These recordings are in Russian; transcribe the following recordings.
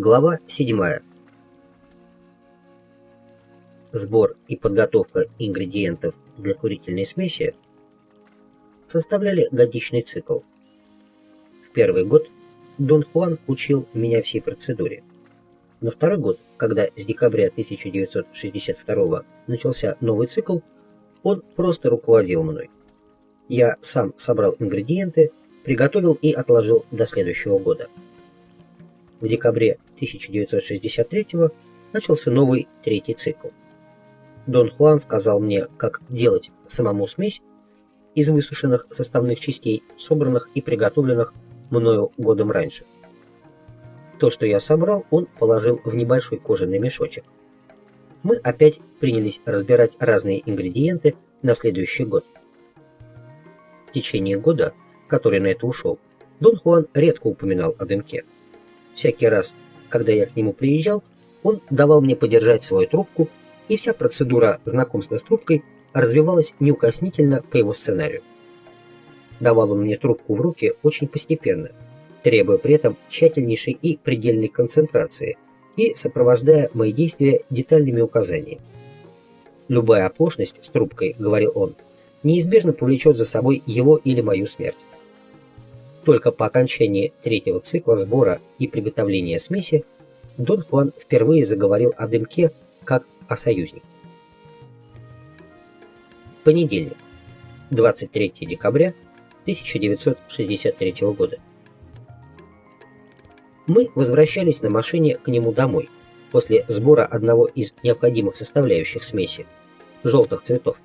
Глава 7. Сбор и подготовка ингредиентов для курительной смеси составляли годичный цикл. В первый год Дон Хуан учил меня всей процедуре. На второй год, когда с декабря 1962 начался новый цикл, он просто руководил мной. Я сам собрал ингредиенты, приготовил и отложил до следующего года. В декабре 1963 начался новый третий цикл. Дон Хуан сказал мне, как делать самому смесь из высушенных составных частей, собранных и приготовленных мною годом раньше. То, что я собрал, он положил в небольшой кожаный мешочек. Мы опять принялись разбирать разные ингредиенты на следующий год. В течение года, который на это ушел, Дон Хуан редко упоминал о дымке. Всякий раз, когда я к нему приезжал, он давал мне подержать свою трубку, и вся процедура знакомства с трубкой развивалась неукоснительно по его сценарию. Давал он мне трубку в руки очень постепенно, требуя при этом тщательнейшей и предельной концентрации и сопровождая мои действия детальными указаниями. «Любая оплошность с трубкой, — говорил он, — неизбежно повлечет за собой его или мою смерть». Только по окончании третьего цикла сбора и приготовления смеси Дон Хуан впервые заговорил о дымке как о союзнике. Понедельник, 23 декабря 1963 года. Мы возвращались на машине к нему домой после сбора одного из необходимых составляющих смеси – желтых цветов.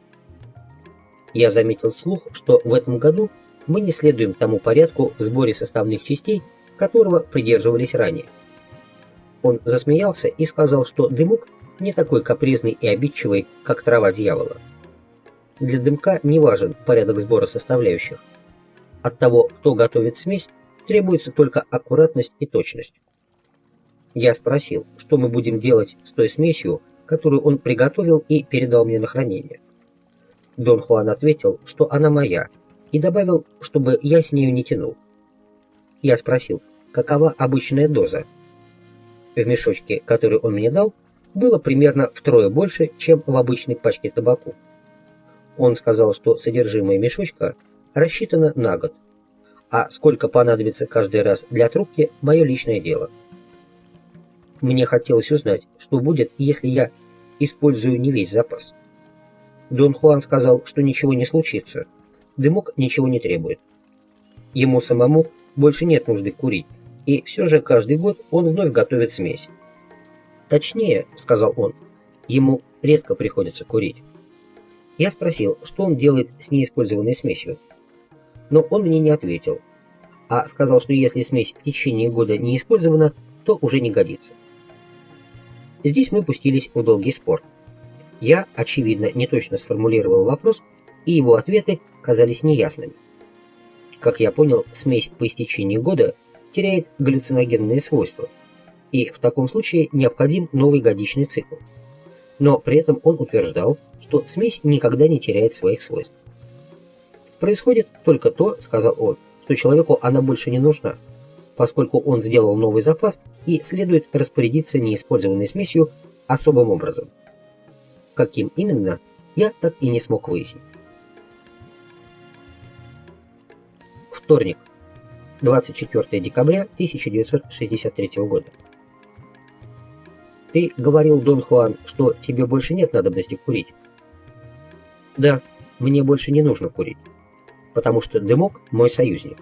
Я заметил вслух, что в этом году мы не следуем тому порядку в сборе составных частей, которого придерживались ранее. Он засмеялся и сказал, что дымок не такой капризный и обидчивый, как трава дьявола. Для дымка не важен порядок сбора составляющих. От того, кто готовит смесь, требуется только аккуратность и точность. Я спросил, что мы будем делать с той смесью, которую он приготовил и передал мне на хранение. Дон Хуан ответил, что она моя, и добавил, чтобы я с нею не тянул. Я спросил, какова обычная доза. В мешочке, который он мне дал, было примерно втрое больше, чем в обычной пачке табаку. Он сказал, что содержимое мешочка рассчитано на год, а сколько понадобится каждый раз для трубки – мое личное дело. Мне хотелось узнать, что будет, если я использую не весь запас. Дон Хуан сказал, что ничего не случится. Дымок ничего не требует. Ему самому больше нет нужды курить, и все же каждый год он вновь готовит смесь. Точнее, сказал он, ему редко приходится курить. Я спросил, что он делает с неиспользованной смесью. Но он мне не ответил, а сказал, что если смесь в течение года не использована, то уже не годится. Здесь мы пустились в долгий спор. Я, очевидно, неточно сформулировал вопрос, и его ответы казались неясными. Как я понял, смесь по истечении года теряет галлюциногенные свойства, и в таком случае необходим новый годичный цикл. Но при этом он утверждал, что смесь никогда не теряет своих свойств. Происходит только то, сказал он, что человеку она больше не нужна, поскольку он сделал новый запас и следует распорядиться неиспользованной смесью особым образом. Каким именно, я так и не смог выяснить. Вторник, 24 декабря 1963 года. Ты говорил, Дон Хуан, что тебе больше нет надобности курить. Да, мне больше не нужно курить, потому что дымок мой союзник.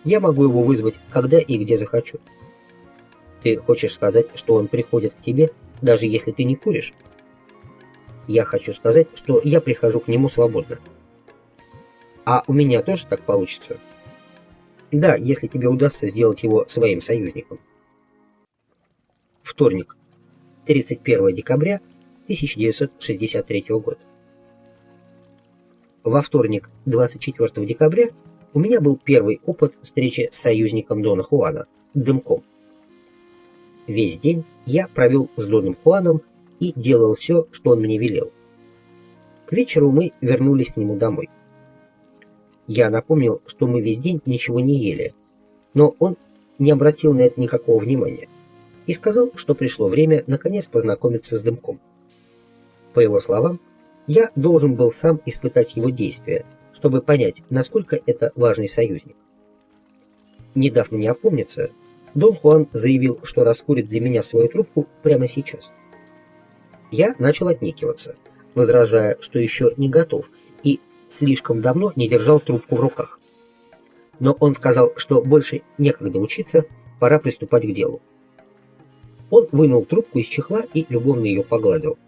Я могу его вызвать, когда и где захочу. Ты хочешь сказать, что он приходит к тебе, даже если ты не куришь? Я хочу сказать, что я прихожу к нему свободно. А у меня тоже так получится? Да, если тебе удастся сделать его своим союзником. Вторник, 31 декабря 1963 года. Во вторник, 24 декабря, у меня был первый опыт встречи с союзником Дона Хуана, дымком. Весь день я провел с Доном Хуаном и делал все, что он мне велел. К вечеру мы вернулись к нему домой. Я напомнил, что мы весь день ничего не ели, но он не обратил на это никакого внимания. и сказал, что пришло время наконец познакомиться с дымком. По его словам, я должен был сам испытать его действия, чтобы понять, насколько это важный союзник. Не дав мне опомниться, Дон Хуан заявил, что раскурит для меня свою трубку прямо сейчас. Я начал отнекиваться, возражая, что еще не готов и слишком давно не держал трубку в руках. Но он сказал, что больше некогда учиться, пора приступать к делу. Он вынул трубку из чехла и любовно ее погладил.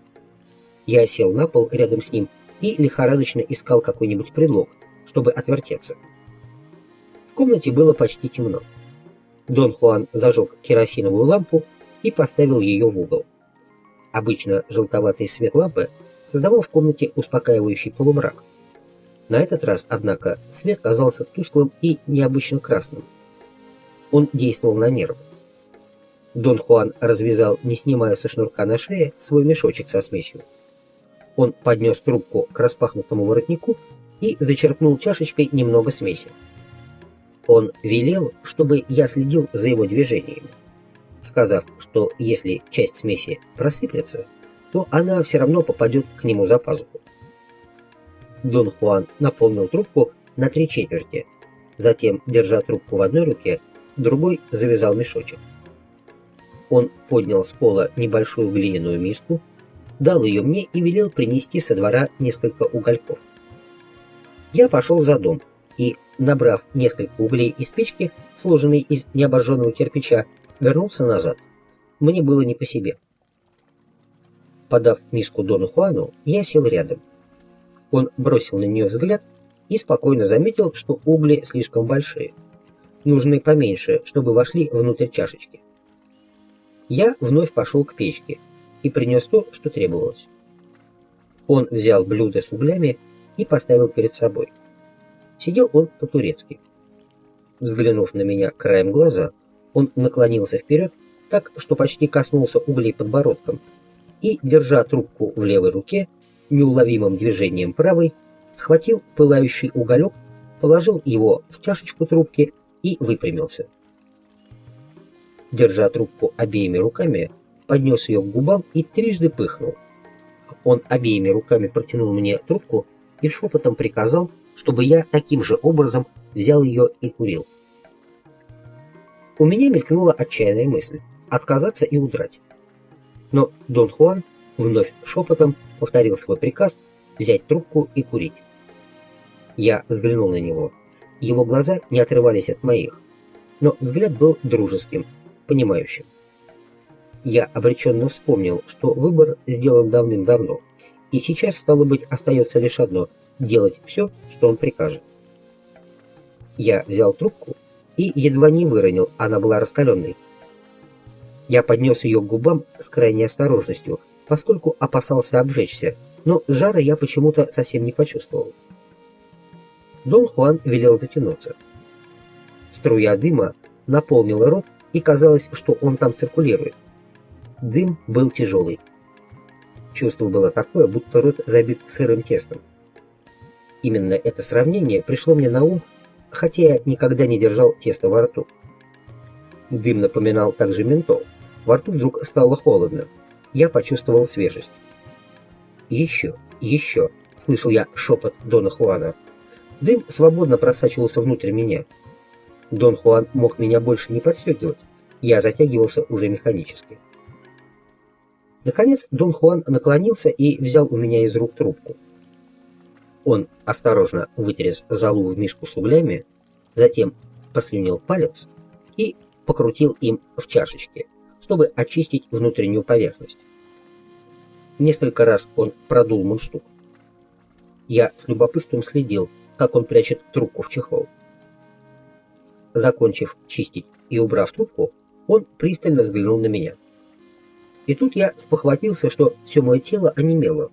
Я сел на пол рядом с ним и лихорадочно искал какой-нибудь предлог, чтобы отвертеться. В комнате было почти темно. Дон Хуан зажег керосиновую лампу и поставил ее в угол. Обычно желтоватый свет лампы создавал в комнате успокаивающий полумрак. На этот раз, однако, свет казался тусклым и необычно красным. Он действовал на нервы. Дон Хуан развязал, не снимая со шнурка на шее, свой мешочек со смесью. Он поднес трубку к распахнутому воротнику и зачерпнул чашечкой немного смеси. Он велел, чтобы я следил за его движениями, сказав, что если часть смеси просыплется, то она все равно попадет к нему за пазуху. Дон Хуан наполнил трубку на 3/4, затем, держа трубку в одной руке, другой завязал мешочек. Он поднял с пола небольшую глиняную миску, дал ее мне и велел принести со двора несколько угольков. Я пошел за дом и, набрав несколько углей из печки, сложенной из необожженного кирпича, вернулся назад. Мне было не по себе. Подав миску Дону Хуану, я сел рядом. Он бросил на нее взгляд и спокойно заметил, что угли слишком большие. Нужны поменьше, чтобы вошли внутрь чашечки. Я вновь пошел к печке и принес то, что требовалось. Он взял блюдо с углями и поставил перед собой. Сидел он по-турецки. Взглянув на меня краем глаза, он наклонился вперед, так, что почти коснулся углей подбородком, и, держа трубку в левой руке, неуловимым движением правой, схватил пылающий уголек, положил его в чашечку трубки и выпрямился. Держа трубку обеими руками, поднес ее к губам и трижды пыхнул. Он обеими руками протянул мне трубку и шепотом приказал, чтобы я таким же образом взял ее и курил. У меня мелькнула отчаянная мысль — отказаться и удрать. Но Дон Хуан вновь шепотом повторил свой приказ взять трубку и курить. Я взглянул на него. Его глаза не отрывались от моих, но взгляд был дружеским, понимающим. Я обреченно вспомнил, что выбор сделан давным-давно, и сейчас, стало быть, остается лишь одно — делать все, что он прикажет. Я взял трубку и едва не выронил, она была раскаленной. Я поднес ее к губам с крайней осторожностью, поскольку опасался обжечься, но жара я почему-то совсем не почувствовал. Дон Хуан велел затянуться. Струя дыма наполнила рот, и казалось, что он там циркулирует. Дым был тяжелый. Чувство было такое, будто рот забит сырым тестом. Именно это сравнение пришло мне на ум, хотя я никогда не держал тесто во рту. Дым напоминал также ментол. Во рту вдруг стало холодно. Я почувствовал свежесть. «Еще, еще!» — слышал я шепот Дона Хуана. Дым свободно просачивался внутрь меня. Дон Хуан мог меня больше не подстегивать. Я затягивался уже механически. Наконец Дон Хуан наклонился и взял у меня из рук трубку. Он осторожно вытряс золу в миску с углями, затем послюнил палец и покрутил им в чашечке, чтобы очистить внутреннюю поверхность. Несколько раз он продул мундштук. Я с любопытством следил, как он прячет трубку в чехол. Закончив чистить и убрав трубку, он пристально взглянул на меня. И тут я спохватился, что все мое тело онемело.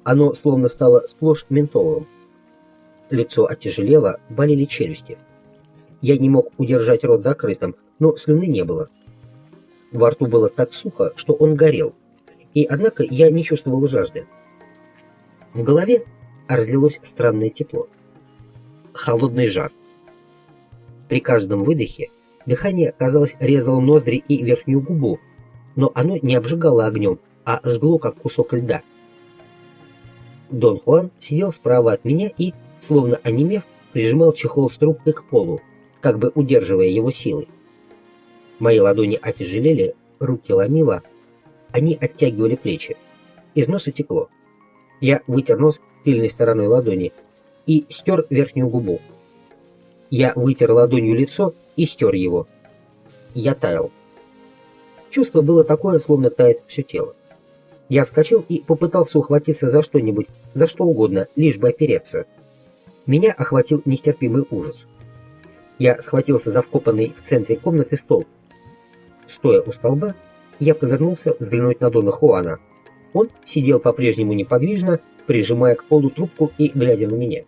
Оно словно стало сплошь ментоловым. Лицо оттяжелело, болели челюсти. Я не мог удержать рот закрытым, но слюны не было. Во рту было так сухо, что он горел, и однако я не чувствовал жажды. В голове разлилось странное тепло. Холодный жар. При каждом выдохе Дыхание, казалось, резало ноздри и верхнюю губу, но оно не обжигало огнем, а жгло, как кусок льда. Дон Хуан сидел справа от меня и, словно онемев, прижимал чехол с трубкой к полу, как бы удерживая его силой. Мои ладони отяжелели, руки ломило, они оттягивали плечи. Из носа текло. Я вытер нос тыльной стороной ладони и стер верхнюю губу. Я вытер ладонью лицо и стер его. Я таял. Чувство было такое, словно тает все тело. Я вскочил и попытался ухватиться за что-нибудь, за что угодно, лишь бы опереться. Меня охватил нестерпимый ужас. Я схватился за вкопанный в центре комнаты стол. Стоя у столба, я повернулся взглянуть на Дона Хуана. Он сидел по-прежнему неподвижно, прижимая к полу трубку и глядя на меня.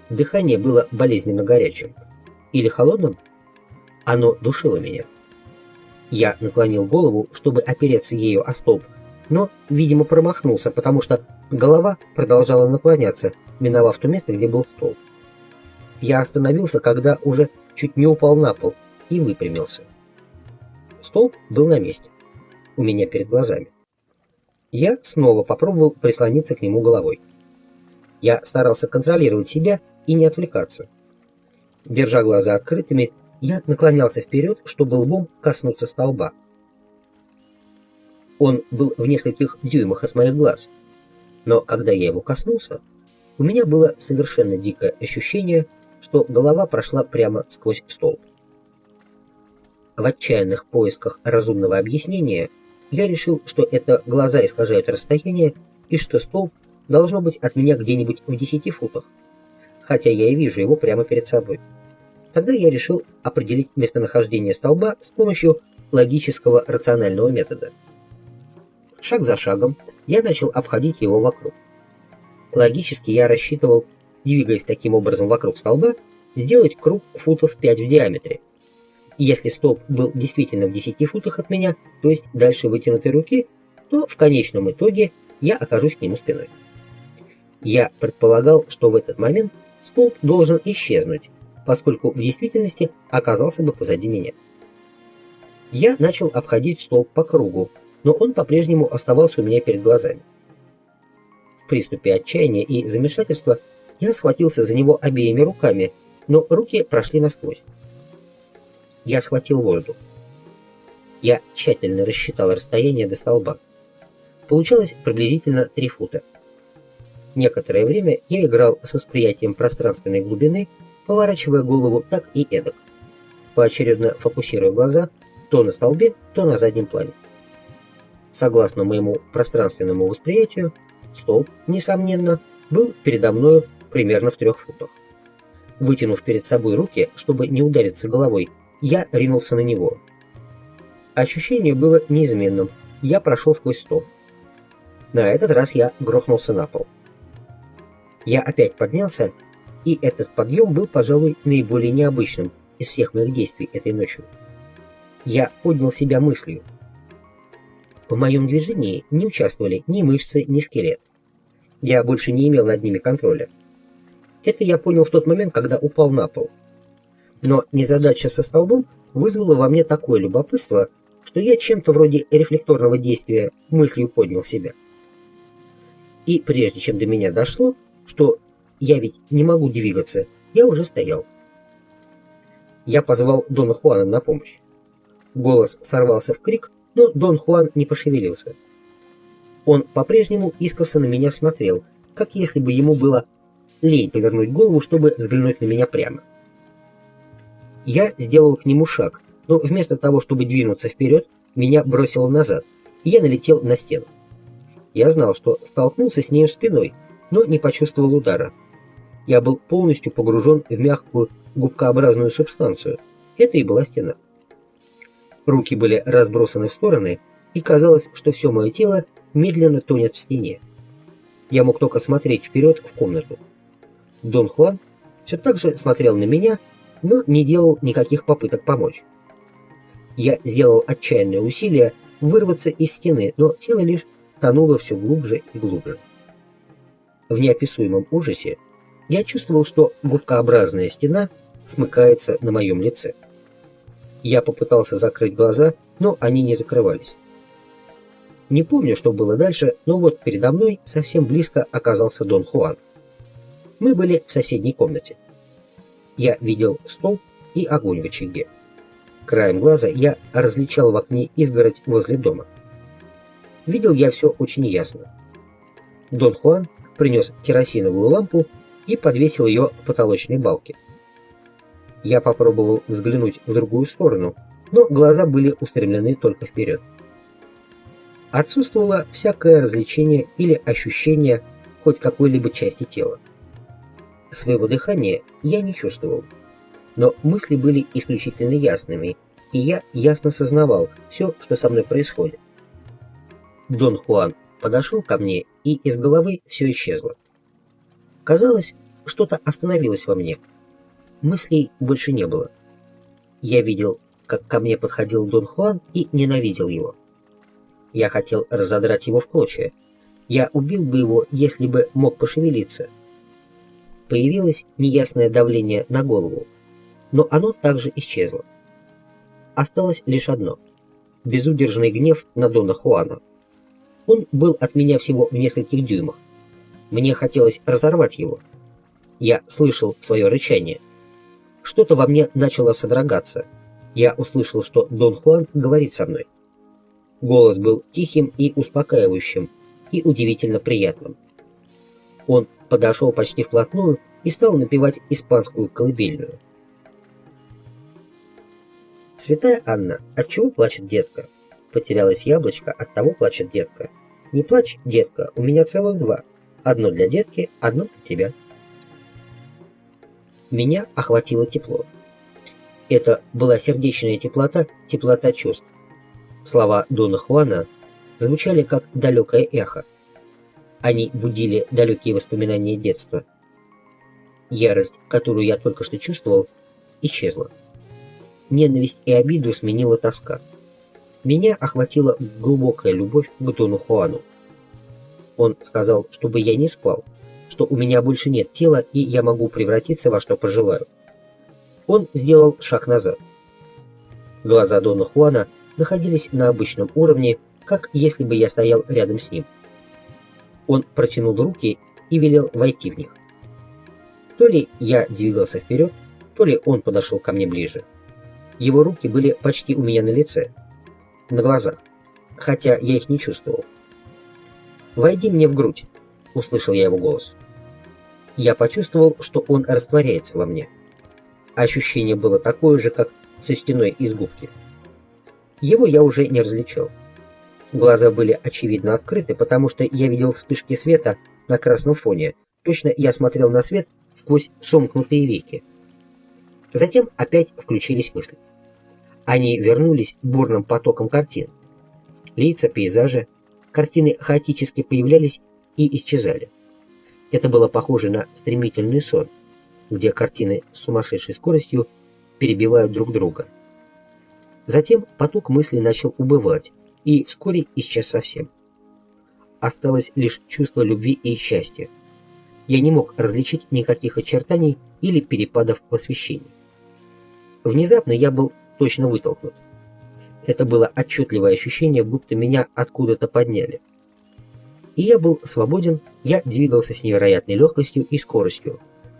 Дыхание было болезненно горячим. Или холодным? Оно душило меня. Я наклонил голову, чтобы опереться ею о столб, но, видимо, промахнулся, потому что голова продолжала наклоняться, миновав то место, где был столб. Я остановился, когда уже чуть не упал на пол, и выпрямился. Столб был на месте, у меня перед глазами. Я снова попробовал прислониться к нему головой. Я старался контролировать себя и не отвлекаться. Держа глаза открытыми, я наклонялся вперед, чтобы лбом коснуться столба. Он был в нескольких дюймах от моих глаз, но когда я его коснулся, у меня было совершенно дикое ощущение, что голова прошла прямо сквозь столб. В отчаянных поисках разумного объяснения я решил, что это глаза искажают расстояние и что столб должно быть от меня где-нибудь в 10 футах, хотя я и вижу его прямо перед собой. Тогда я решил определить местонахождение столба с помощью логического рационального метода. Шаг за шагом я начал обходить его вокруг. Логически я рассчитывал, двигаясь таким образом вокруг столба, сделать круг футов 5 в диаметре. Если столб был действительно в 10 футах от меня, то есть дальше вытянутой руки, то в конечном итоге я окажусь к нему спиной. Я предполагал, что в этот момент столб должен исчезнуть, поскольку в действительности оказался бы позади меня. Я начал обходить столб по кругу, но он по-прежнему оставался у меня перед глазами. В приступе отчаяния и замешательства я схватился за него обеими руками, но руки прошли насквозь. Я схватил воздух. Я тщательно рассчитал расстояние до столба. Получалось приблизительно 3 фута. Некоторое время я играл с восприятием пространственной глубины, поворачивая голову так и эдак, поочередно фокусируя глаза то на столбе, то на заднем плане. Согласно моему пространственному восприятию, столб, несомненно, был передо мною примерно в 3 футах. Вытянув перед собой руки, чтобы не удариться головой, я ринулся на него. Ощущение было неизменным. Я прошел сквозь столб. На этот раз я грохнулся на пол. Я опять поднялся, и этот подъем был, пожалуй, наиболее необычным из всех моих действий этой ночью. Я поднял себя мыслью. В моем движении не участвовали ни мышцы, ни скелет. Я больше не имел над ними контроля. Это я понял в тот момент, когда упал на пол. Но незадача со столбом вызвала во мне такое любопытство, что я чем-то вроде рефлекторного действия мыслью поднял себя. И прежде чем до меня дошло, что я ведь не могу двигаться, я уже стоял. Я позвал Дона Хуана на помощь. Голос сорвался в крик, но Дон Хуан не пошевелился. Он по-прежнему искоса на меня смотрел, как если бы ему было лень повернуть голову, чтобы взглянуть на меня прямо. Я сделал к нему шаг, но вместо того, чтобы двинуться вперед, меня бросило назад, и я налетел на стену. Я знал, что столкнулся с нею спиной, но не почувствовал удара. Я был полностью погружен в мягкую губкообразную субстанцию. Это и была стена. Руки были разбросаны в стороны, и казалось, что все мое тело медленно тонет в стене. Я мог только смотреть вперед в комнату. Дон Хуан все так же смотрел на меня, но не делал никаких попыток помочь. Я сделал отчаянное усилие вырваться из стены, но тело лишь тонуло все глубже и глубже. В неописуемом ужасе я чувствовал, что губкообразная стена смыкается на моем лице. Я попытался закрыть глаза, но они не закрывались. Не помню, что было дальше, но вот передо мной совсем близко оказался Дон Хуан. Мы были в соседней комнате. Я видел стол и огонь в очаге. Краем глаза я различал в окне изгородь возле дома. Видел я все очень ясно. Дон Хуан принес керосиновую лампу и подвесил ее к потолочной балке. Я попробовал взглянуть в другую сторону, но глаза были устремлены только вперед. Отсутствовало всякое развлечение или ощущение хоть какой-либо части тела. Своего дыхания я не чувствовал, но мысли были исключительно ясными, и я ясно сознавал все, что со мной происходит. Дон Хуан подошел ко мне, и из головы все исчезло. Казалось, что-то остановилось во мне. Мыслей больше не было. Я видел, как ко мне подходил Дон Хуан, и ненавидел его. Я хотел разодрать его в клочья. Я убил бы его, если бы мог пошевелиться. Появилось неясное давление на голову, но оно также исчезло. Осталось лишь одно — безудержный гнев на Дона Хуана. Он был от меня всего в нескольких дюймах. Мне хотелось разорвать его. Я слышал свое рычание. Что-то во мне начало содрогаться. Я услышал, что Дон Хуан говорит со мной. Голос был тихим и успокаивающим, и удивительно приятным. Он подошел почти вплотную и стал напевать испанскую колыбельную. «Святая Анна, отчего плачет детка? Потерялось яблочко, оттого плачет детка. Не плачь, детка, у меня целых два. Одно для детки, одно для тебя». Меня охватило тепло. Это была сердечная теплота, теплота чувств. Слова Дона Хуана звучали как далекое эхо. Они будили далекие воспоминания детства. Ярость, которую я только что чувствовал, исчезла. Ненависть и обиду сменила тоска. Меня охватила глубокая любовь к Дону Хуану. Он сказал, чтобы я не спал, что у меня больше нет тела, и я могу превратиться во что пожелаю. Он сделал шаг назад. Глаза Дона Хуана находились на обычном уровне, как если бы я стоял рядом с ним. Он протянул руки и велел войти в них. То ли я двигался вперед, то ли он подошел ко мне ближе. Его руки были почти у меня на лице, на глазах, хотя я их не чувствовал. «Войди мне в грудь», — услышал я его голос. Я почувствовал, что он растворяется во мне. Ощущение было такое же, как со стеной из губки. Его я уже не различал. Глаза были очевидно открыты, потому что я видел вспышки света на красном фоне. Точно я смотрел на свет сквозь сомкнутые веки. Затем опять включились мысли. Они вернулись бурным потоком картин. Лица, пейзажи, картины хаотически появлялись и исчезали. Это было похоже на стремительный сон, где картины с сумасшедшей скоростью перебивают друг друга. Затем поток мыслей начал убывать и вскоре исчез совсем. Осталось лишь чувство любви и счастья. Я не мог различить никаких очертаний или перепадов в освещении. Внезапно я был точно вытолкнут. Это было отчетливое ощущение, будто меня откуда-то подняли. И я был свободен, я двигался с невероятной легкостью и скоростью.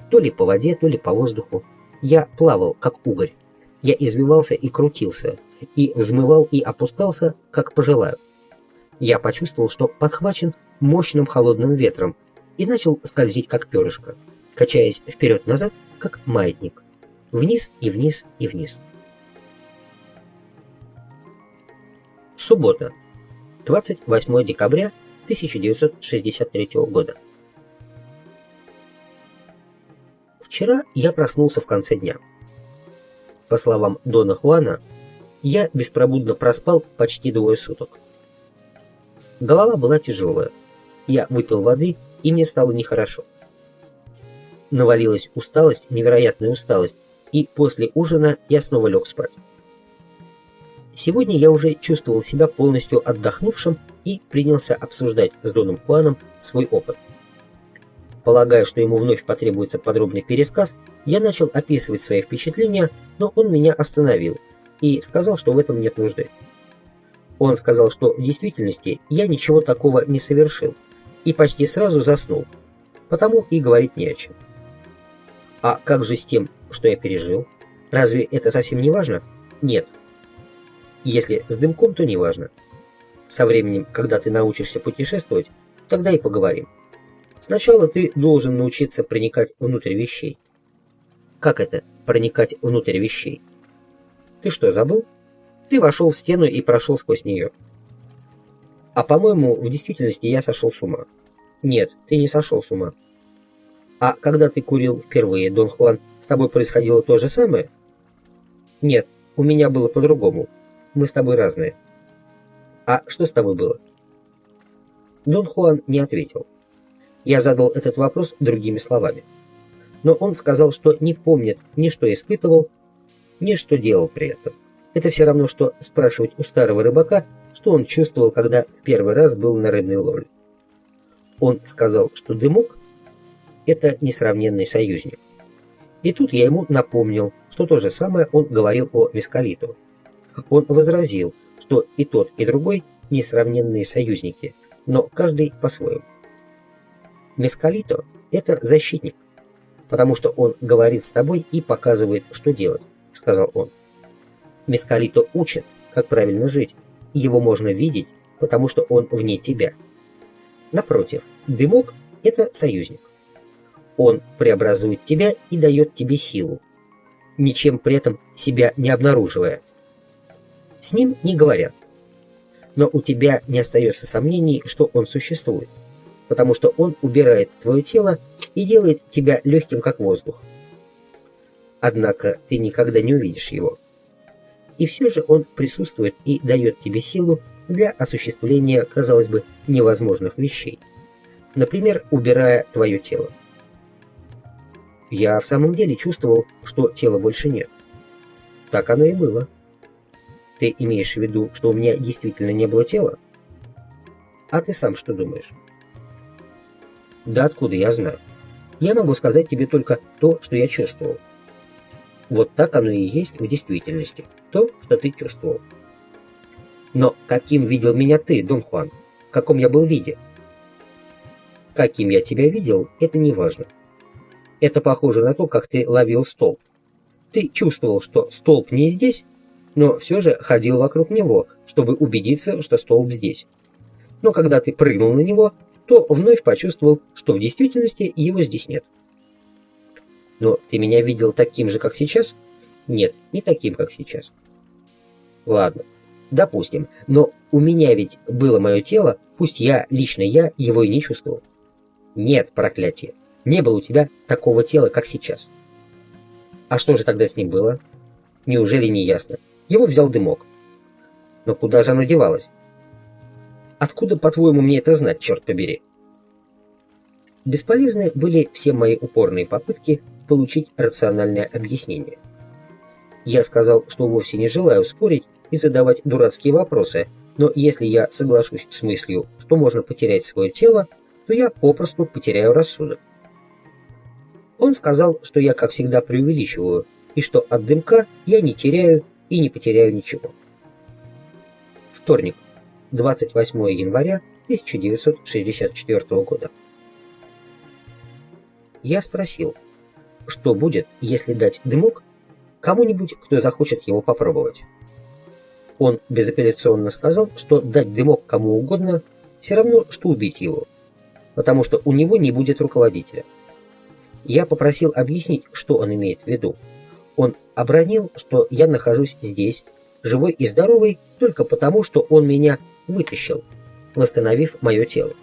То ли по воде, то ли по воздуху. Я плавал, как угорь. Я извивался и крутился, и взмывал и опускался, как пожелаю. Я почувствовал, что подхвачен мощным холодным ветром и начал скользить, как перышко, качаясь вперед-назад, как маятник. Вниз и вниз и вниз. Суббота, 28 декабря 1963 года. Вчера я проснулся в конце дня. По словам Дона Хуана, я беспробудно проспал почти 2 суток. Голова была тяжелая. Я выпил воды, и мне стало нехорошо. Навалилась усталость, невероятная усталость, и после ужина я снова лег спать. Сегодня я уже чувствовал себя полностью отдохнувшим и принялся обсуждать с Доном Хуаном свой опыт. Полагая, что ему вновь потребуется подробный пересказ, Я начал описывать свои впечатления, но он меня остановил и сказал, что в этом нет нужды. Он сказал, что в действительности я ничего такого не совершил, и почти сразу заснул, потому и говорить не о чем. А как же с тем, что я пережил? Разве это совсем не важно? Нет. Если с дымком, то не важно. Со временем, когда ты научишься путешествовать, тогда и поговорим. Сначала ты должен научиться проникать внутрь вещей. Как это проникать внутрь вещей? Ты что, забыл? Ты вошел в стену и прошел сквозь нее. А по-моему, в действительности я сошел с ума. Нет, ты не сошел с ума. А когда ты курил впервые, Дон Хуан, с тобой происходило то же самое? Нет, у меня было по-другому. Мы с тобой разные. А что с тобой было? Дон Хуан не ответил. Я задал этот вопрос другими словами. Но он сказал, что не помнит ни что испытывал, ни что делал при этом. Это все равно, что спрашивать у старого рыбака, что он чувствовал, когда в первый раз был на рыбной ловле. Он сказал, что дымок – это несравненный союзник. И тут я ему напомнил, что то же самое он говорил о мескалиту. Он возразил, что и тот, и другой – несравненные союзники, но каждый по-своему. Мескалито – это защитник, потому что он говорит с тобой и показывает, что делать, сказал он. Мескалито учит, как правильно жить, и его можно видеть, потому что он вне тебя. Напротив, дымок – это союзник. Он преобразует тебя и дает тебе силу, ничем при этом себя не обнаруживая. С ним не говорят. Но у тебя не остается сомнений, что он существует, потому что он убирает твое тело и делает тебя легким, как воздух. Однако ты никогда не увидишь его. И все же он присутствует и дает тебе силу для осуществления, казалось бы, невозможных вещей. Например, убирая твое тело. Я в самом деле чувствовал, что тела больше нет. Так оно и было. Ты имеешь в виду, что у меня действительно не было тела? А ты сам что думаешь? Да откуда я знаю? Я могу сказать тебе только то, что я чувствовал. Вот так оно и есть в действительности, то, что ты чувствовал. Но каким видел меня ты, Дон Хуан? В каком я был виде? Каким я тебя видел, это не важно. Это похоже на то, как ты ловил столб. Ты чувствовал, что столб не здесь, но все же ходил вокруг него, чтобы убедиться, что столб здесь. Но когда ты прыгнул на него, то вновь почувствовал, что в действительности его здесь нет. Но ты меня видел таким же, как сейчас? Нет, не таким, как сейчас. Ладно, допустим, но у меня ведь было мое тело, пусть лично я, его и не чувствовал. Нет, проклятие, не было у тебя такого тела, как сейчас. А что же тогда с ним было? Неужели не ясно? Его взял дымок. Но куда же оно девалось? Откуда, по-твоему, мне это знать, черт побери? Бесполезны были все мои упорные попытки получить рациональное объяснение. Я сказал, что вовсе не желаю спорить и задавать дурацкие вопросы, но если я соглашусь с мыслью, что можно потерять свое тело, то я попросту потеряю рассудок. Он сказал, что я, как всегда, преувеличиваю, и что от дымка я не теряю и не потеряю ничего. Вторник, 28 января 1964 года. Я спросил, что будет, если дать дымок кому-нибудь, кто захочет его попробовать. Он безапелляционно сказал, что дать дымок кому угодно все равно, что убить его, потому что у него не будет руководителя. Я попросил объяснить, что он имеет в виду. Он обронил, что я нахожусь здесь, живой и здоровый, только потому, что он меня вытащил, восстановив мое тело.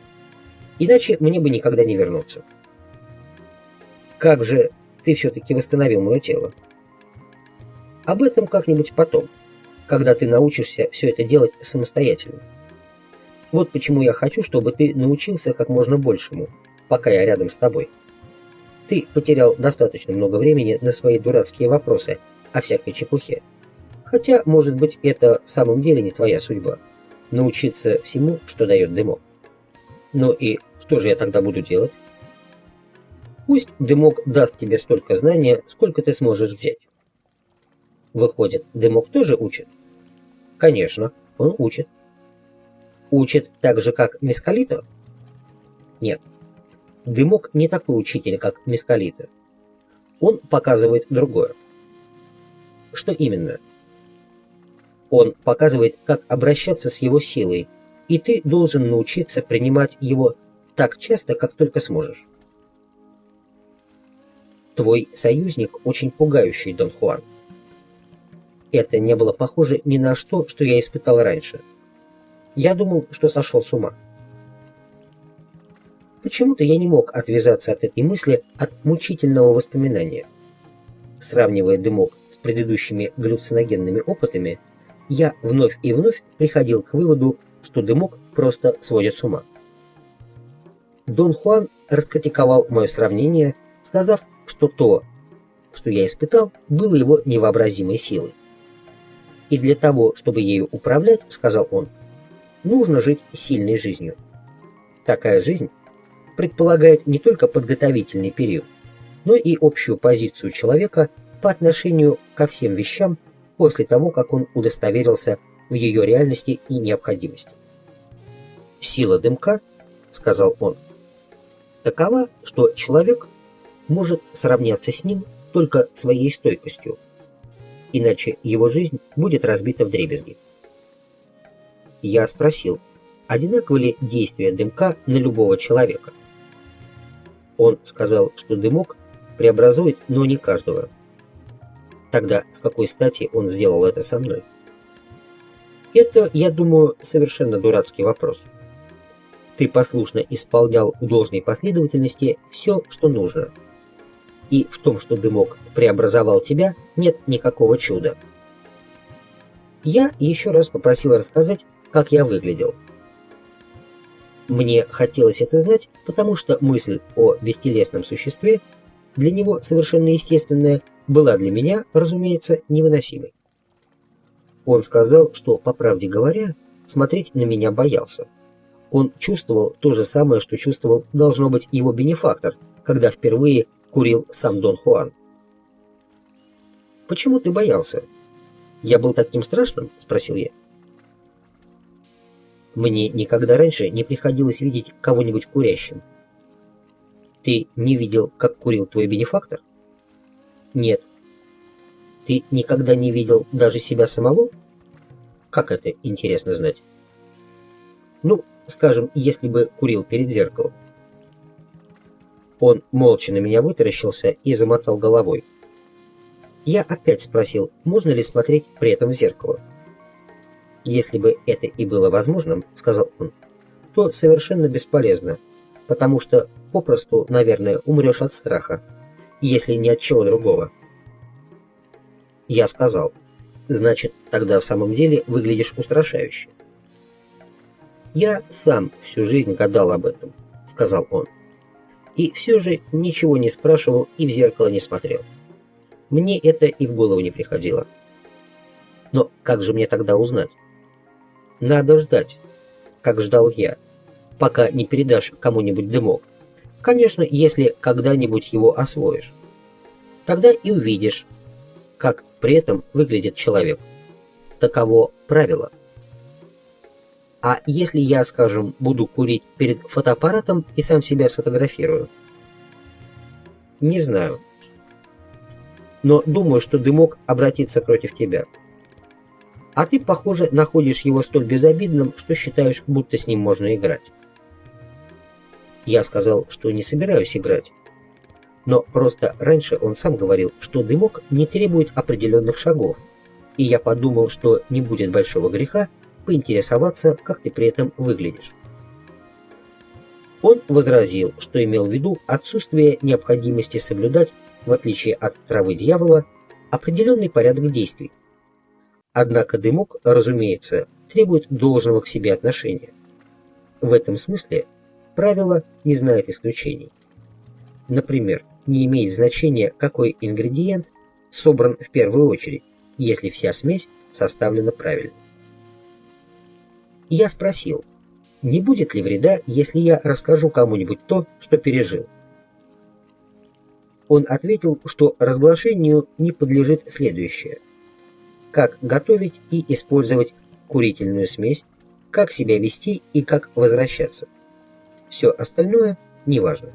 Иначе мне бы никогда не вернуться. Как же ты все-таки восстановил мое тело? Об этом как-нибудь потом, когда ты научишься все это делать самостоятельно. Вот почему я хочу, чтобы ты научился как можно большему, пока я рядом с тобой. Ты потерял достаточно много времени на свои дурацкие вопросы о всякой чепухе. Хотя, может быть, это в самом деле не твоя судьба – научиться всему, что дает дымок. Ну и что же я тогда буду делать? Пусть дымок даст тебе столько знания, сколько ты сможешь взять. Выходит, дымок тоже учит? Конечно, он учит. Учит так же, как Мескалита? Нет, дымок не такой учитель, как Мескалита. Он показывает другое. Что именно? Он показывает, как обращаться с его силой, и ты должен научиться принимать его так часто, как только сможешь. Твой союзник очень пугающий, Дон Хуан. Это не было похоже ни на что, что я испытал раньше. Я думал, что сошел с ума. Почему-то я не мог отвязаться от этой мысли, от мучительного воспоминания. Сравнивая дымок с предыдущими галлюциногенными опытами, я вновь и вновь приходил к выводу, что дымок просто сводит с ума. Дон Хуан раскритиковал мое сравнение, сказав, что то, что я испытал, было его невообразимой силой. И для того, чтобы ею управлять, сказал он, нужно жить сильной жизнью. Такая жизнь предполагает не только подготовительный период, но и общую позицию человека по отношению ко всем вещам после того, как он удостоверился в ее реальности и необходимости. «Сила дымка, — сказал он, — такова, что человек может сравняться с ним только своей стойкостью, иначе его жизнь будет разбита вдребезги». Я спросил, одинаково ли действие дымка на любого человека. Он сказал, что дымок преобразует, но не каждого. Тогда с какой стати он сделал это со мной? Это, я думаю, совершенно дурацкий вопрос. Ты послушно исполнял в должной последовательности все, что нужно. И в том, что дымок преобразовал тебя, нет никакого чуда. Я еще раз попросил рассказать, как я выглядел. Мне хотелось это знать, потому что мысль о бестелесном существе, для него совершенно естественная, была для меня, разумеется, невыносимой. Он сказал, что, по правде говоря, смотреть на меня боялся. Он чувствовал то же самое, что чувствовал, должно быть, его бенефактор, когда впервые курил сам Дон Хуан. «Почему ты боялся? Я был таким страшным?» – спросил я. Мне никогда раньше не приходилось видеть кого-нибудь курящим. Ты не видел, как курил твой бенефактор? Нет. Ты никогда не видел даже себя самого? Как это интересно знать? Ну, скажем, если бы курил перед зеркалом. Он молча на меня вытаращился и замотал головой. Я опять спросил, можно ли смотреть при этом в зеркало. «Если бы это и было возможным, — сказал он, — то совершенно бесполезно, потому что попросту, наверное, умрешь от страха, если ни от чего другого». Я сказал, «Значит, тогда в самом деле выглядишь устрашающе». «Я сам всю жизнь гадал об этом, — сказал он, — и все же ничего не спрашивал и в зеркало не смотрел. Мне это и в голову не приходило. Но как же мне тогда узнать? Надо ждать, как ждал я, пока не передашь кому-нибудь дымок. Конечно, если когда-нибудь его освоишь. Тогда и увидишь, как при этом выглядит человек. Таково правило. А если я, скажем, буду курить перед фотоаппаратом и сам себя сфотографирую? Не знаю. Но думаю, что дымок обратится против тебя. А ты, похоже, находишь его столь безобидным, что считаешь, будто с ним можно играть. Я сказал, что не собираюсь играть. Но просто раньше он сам говорил, что дымок не требует определенных шагов, и я подумал, что не будет большого греха поинтересоваться, как ты при этом выглядишь. Он возразил, что имел в виду отсутствие необходимости соблюдать, в отличие от травы дьявола, определенный порядок действий. Однако дымок, разумеется, требует должного к себе отношения. В этом смысле правило не знает исключений. Например, не имеет значения, какой ингредиент собран в первую очередь, если вся смесь составлена правильно. Я спросил, не будет ли вреда, если я расскажу кому-нибудь то, что пережил. он ответил, что разглашению не подлежит следующее: как готовить и использовать курительную смесь, как себя вести и как возвращаться. Все остальное неважно.